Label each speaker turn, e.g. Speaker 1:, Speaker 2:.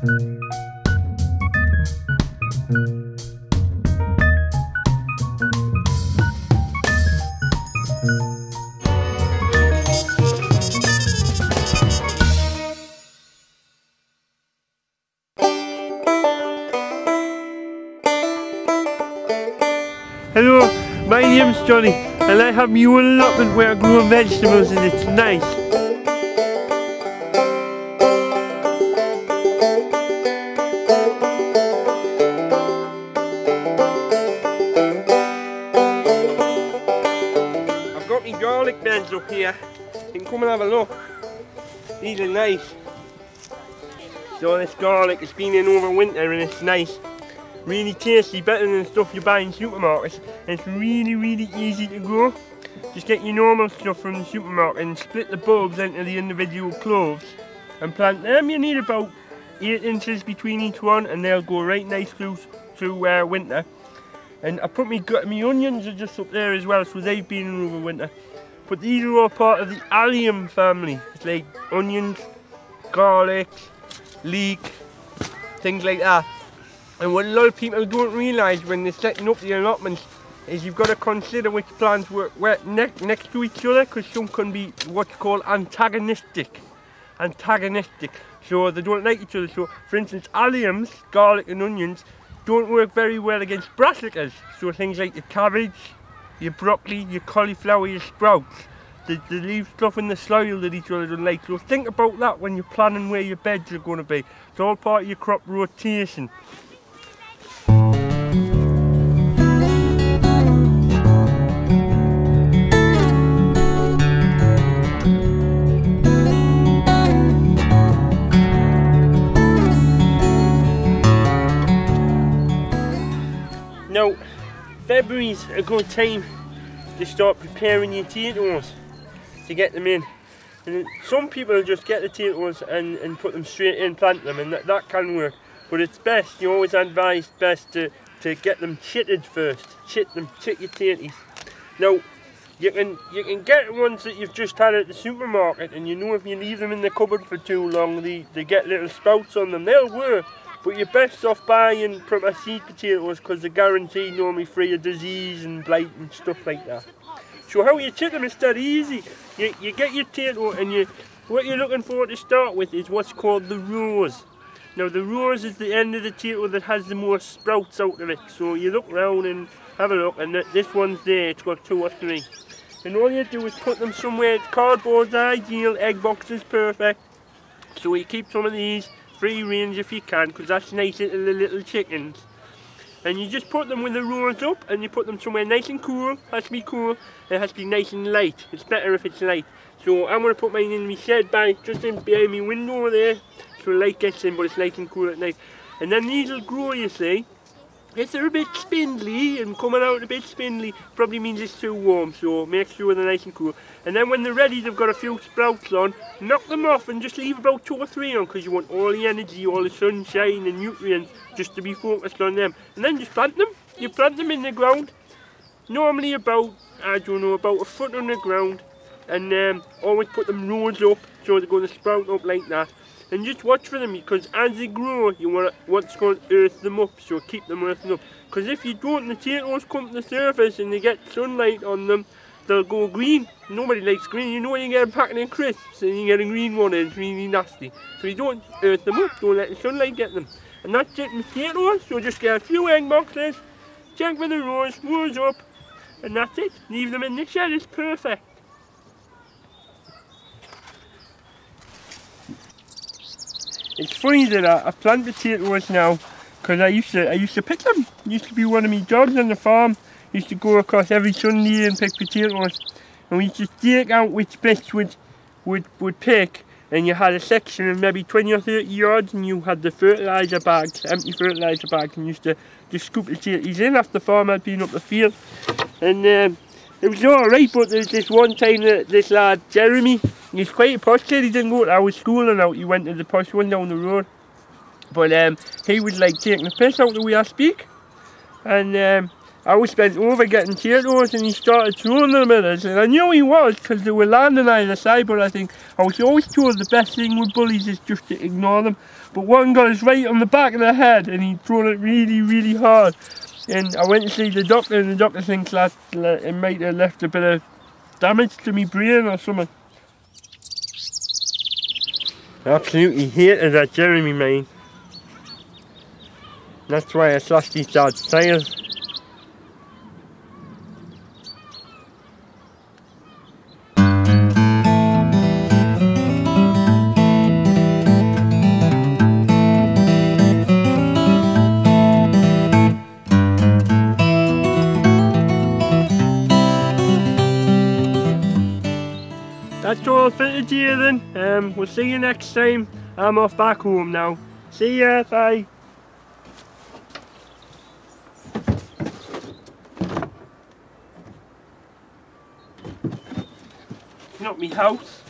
Speaker 1: Hello, my name's Johnny and I have my own allotment where I grow vegetables and it's nice. I've got my garlic beds up here. You can come and have a look. These are nice. So this garlic has been in over winter and it's nice. Really tasty, better than the stuff you buy in supermarkets, and it's really easy to grow. Just get your normal stuff from the supermarket and split the bulbs into the individual cloves and plant them. You need about 8 inches between each one and they'll go right nice through winter. And I put my onions are just up there as well, so they've been in over winter. But these are all part of the allium family. It's like onions, garlic, leek, things like that. And what a lot of people don't realise when they're setting up the allotments is you've got to consider which plants work next to each other, because some can be what's called antagonistic. So they don't like each other. So for instance, alliums, garlic and onions, don't work very well against brassicas. So things like your cabbage, your broccoli, your cauliflower, your sprouts. They leave stuff in the soil that each other don't like. So think about that when you're planning where your beds are going to be. It's all part of your crop rotation. Now, February's a good time to start preparing your potatoes to get them in. And some people just get the potatoes and put them straight in, plant them, and that can work. But it's best, you always advise best to get them chitted first. Chit your potatoes. Now, you can get ones that you've just had at the supermarket, and you know if you leave them in the cupboard for too long, they get little sprouts on them. They'll work. But you're best off buying proper seed potatoes because they're guaranteed normally free of disease and blight and stuff like that. So how you chit them is dead easy. You get your potato and what you're looking for to start with is what's called the rose. Now the rose is the end of the potato that has the most sprouts out of it. So you look round and have a look, and this one's there, it's got 2 or 3. And all you do is put them somewhere. Cardboard's ideal, egg box is perfect. So you keep some of these free range if you can, because that's nice into the little chickens. And you just put them with the rows up and you put them somewhere nice and cool. It has to be cool, it has to be nice and light. It's better if it's light. So I'm going to put mine in my shed just in behind my window there, so the light gets in, but it's nice and cool at night. And then these will grow, you see. If they're a bit spindly and coming out a bit spindly, probably means it's too warm, so make sure they're nice and cool. And then when they're ready, they've got a few sprouts on, knock them off and just leave about 2 or 3 on, because you want all the energy, all the sunshine and nutrients just to be focused on them. And then just plant them. You plant them in the ground, normally about, I don't know, about 1 foot on the ground, and always put them rows up so they're going to sprout up like that. And just watch for them, because as they grow you want what's called earth them up, so keep them earthen up. Because if you don't, the potatoes come to the surface and they get sunlight on them, they'll go green. Nobody likes green. You know when you get them packing in crisps and you get a green one and it's really nasty. So you don't earth them up, don't let the sunlight get them. And that's it in potatoes, so just get a few egg boxes, check for the rows up, and that's it. Leave them in the shed, it's perfect. It's funny that I plant potatoes now, because I used to pick them. It used to be one of my jobs on the farm. I used to go across every Sunday and pick potatoes, and we used to stake out which bits would pick, and you had a section of maybe 20 or 30 yards, and you had the fertiliser bags, empty fertiliser bags, and you used to just scoop the potatoes in after the farm had been up the field. And it was alright, but there was this one time that this lad, Jeremy, he's quite a posh kid. He didn't go to our school and out, he went to the posh one down the road. But he was like taking the piss out the way I speak. And I was bent over getting potatoes and he started throwing them at us, and I knew he was because they were landing either side, but I think I was always told the best thing with bullies is just to ignore them. But one got us right on the back of the head and he'd thrown it really, really hard. And I went to see the doctor, and the doctor thinks that it might have left a bit of damage to my brain or something. I absolutely hated that Jeremy mine. That's why I slashed his dad's tyres. That's all for today then. We'll see you next time. I'm off back home now. See ya, bye. Not me house.